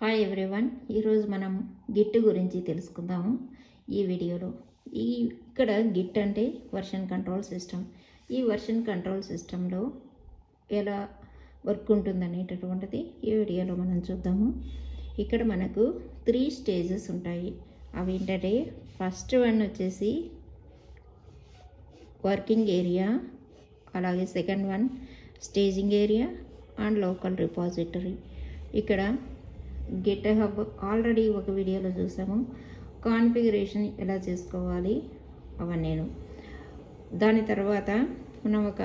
Hi everyone, ఈరోజు మనం Git గురించి తెలుసుకుందాము ఈ వీడియోలో. ఇక్కడ గిట్ అంటే వర్షన్ కంట్రోల్ సిస్టమ్. ఈ వర్షన్ కంట్రోల్ సిస్టంలో ఎలా వర్క్ ఉంటుందనేటటువంటిది ఈ వీడియోలో మనం చూద్దాము. ఇక్కడ మనకు 3 స్టేజెస్ ఉంటాయి. అవి ఏంటంటే ఫస్ట్ వన్ వచ్చేసి వర్కింగ్ ఏరియా, అలాగే second one staging area and local repository. ఇక్కడ గిట్ హబ్ ఆల్రెడీ ఒక వీడియోలో చూసాము. కాన్ఫిగరేషన్ ఎలా చేసుకోవాలి అవన్నీ. దాని తర్వాత మనం ఒక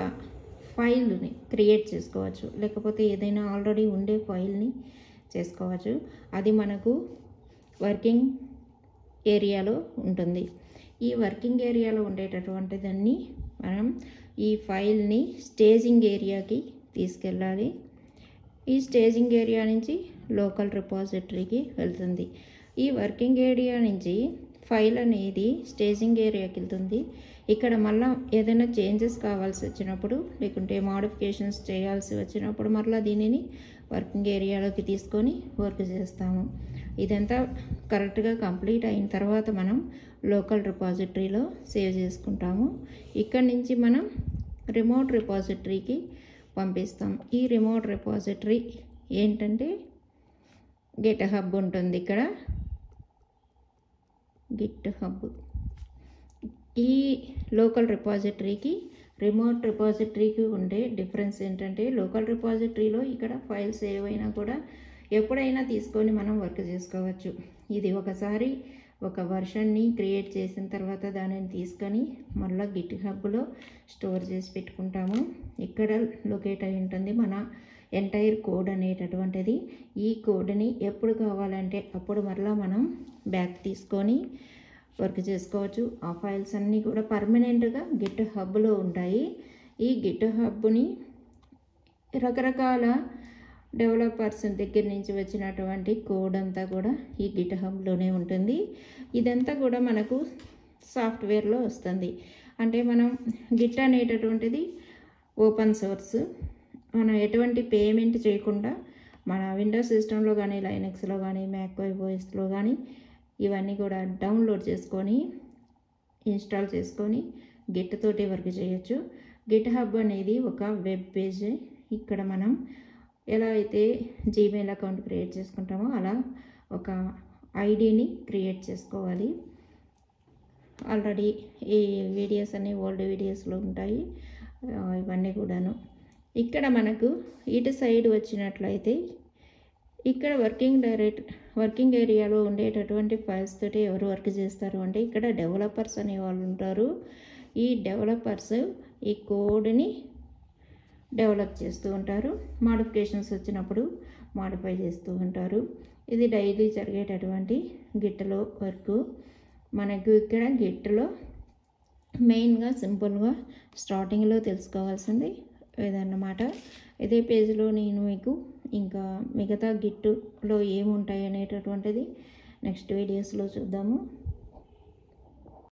ఫైల్ని క్రియేట్ చేసుకోవచ్చు, లేకపోతే ఏదైనా ఆల్రెడీ ఉండే ఫైల్ని చేసుకోవచ్చు. అది మనకు వర్కింగ్ ఏరియాలో ఉంటుంది. ఈ వర్కింగ్ ఏరియాలో ఉండేటటువంటి దాన్ని మనం ఈ ఫైల్ని స్టేజింగ్ ఏరియాకి తీసుకెళ్ళాలి. ఈ స్టేజింగ్ ఏరియా నుంచి లోకల్ రిపాజిటరీకి వెళ్తుంది. ఈ వర్కింగ్ ఏరియా నుంచి ఫైల్ అనేది స్టేజింగ్ ఏరియాకి వెళ్తుంది. ఇక్కడ మళ్ళీ ఏదైనా చేంజెస్ కావాల్సి వచ్చినప్పుడు, లేకుంటే మోడిఫికేషన్స్ చేయాల్సి వచ్చినప్పుడు మళ్ళీ దీనిని వర్కింగ్ ఏరియాలోకి తీసుకొని వర్క్ చేస్తాము. ఇదంతా కరెక్ట్గా కంప్లీట్ అయిన తర్వాత మనం లోకల్ రిపాజిటరీలో సేవ్ చేసుకుంటాము. ఇక్కడి నుంచి మనం రిమోట్ రిపాజిటరీకి పంపిస్తాం. ఈ రిమోట్ రిపాజిటరీ ఏంటంటే గిట్ హబ్ ఉంటుంది. ఇక్కడ గిట్ హబ్. ఈ లోకల్ రిపాజిటరీకి రిమోట్ రిపాజిటరీకి ఉండే డిఫరెన్స్ ఏంటంటే, లోకల్ రిపాజిటరీలో ఇక్కడ ఫైల్ సేవ్ అయినా కూడా ఎప్పుడైనా తీసుకొని మనం వర్క్ చేసుకోవచ్చు. ఇది ఒకసారి ఒక వర్షన్ని క్రియేట్ చేసిన తర్వాత దానిని తీసుకొని మళ్ళీ గిట్ హబ్లో స్టోర్ చేసి పెట్టుకుంటాము. ఇక్కడ లొకేట్ అయి ఉంటుంది మన ఎంటైర్ కోడ్ అనేటటువంటిది. ఈ కోడ్ని ఎప్పుడు కావాలంటే అప్పుడు మళ్ళీ మనం బ్యాక్ తీసుకొని వర్క్ చేసుకోవచ్చు. ఆ ఫైల్స్ అన్నీ కూడా పర్మనెంట్గా గిట్ హబ్లో ఉంటాయి. ఈ గిట్ హబ్ని రకరకాల డెవలపర్స్ దగ్గర నుంచి వచ్చినటువంటి కోడ్ అంతా కూడా ఈ గిట్ హబ్లోనే ఉంటుంది. ఇదంతా కూడా మనకు సాఫ్ట్వేర్లో వస్తుంది. అంటే మనం గిట్ అనేటటువంటిది ఓపెన్ సోర్స్. మనం ఎటువంటి పేమెంట్ చేయకుండా మన విండోస్ సిస్టంలో కానీ, లైనక్స్లో కానీ, మ్యాక్ ఓఎస్లో కానీ ఇవన్నీ కూడా డౌన్లోడ్ చేసుకొని ఇన్స్టాల్ చేసుకొని గిట్ తోటి వర్క్ చేయొచ్చు. గిట్ హబ్ అనేది ఒక వెబ్ పేజ్. ఇక్కడ మనం ఎలా అయితే జీమెయిల్ అకౌంట్ క్రియేట్ చేసుకుంటామో అలా ఒక ఐడిని క్రియేట్ చేసుకోవాలి. ఆల్రెడీ ఈ వీడియోస్ అన్నీ ఓల్డ్ వీడియోస్లో ఉంటాయి ఇవన్నీ కూడాను. ఇక్కడ మనకు ఇటు సైడ్ వచ్చినట్లయితే ఇక్కడ వర్కింగ్ ఏరియాలో ఉండేటటువంటి ఫైల్స్ తోటి ఎవరు వర్క్ చేస్తారు అంటే ఇక్కడ డెవలపర్స్ అనే వాళ్ళు ఉంటారు. ఈ డెవలపర్స్ ఈ కోడ్ని డెవలప్ చేస్తూ ఉంటారు. మోడిఫికేషన్స్ వచ్చినప్పుడు మోడిఫై చేస్తూ ఉంటారు. ఇది డైలీ జరిగేటటువంటి గిట్లో వర్క్. మనకు ఇక్కడ గిట్లో మెయిన్గా సింపుల్గా స్టార్టింగ్లో తెలుసుకోవాల్సింది ఇదన్నమాట. ఇదే పేజ్లో నేను మీకు ఇంకా మిగతా గిట్లో ఏముంటాయి అనేటటువంటిది నెక్స్ట్ వీడియోస్లో చూద్దాము.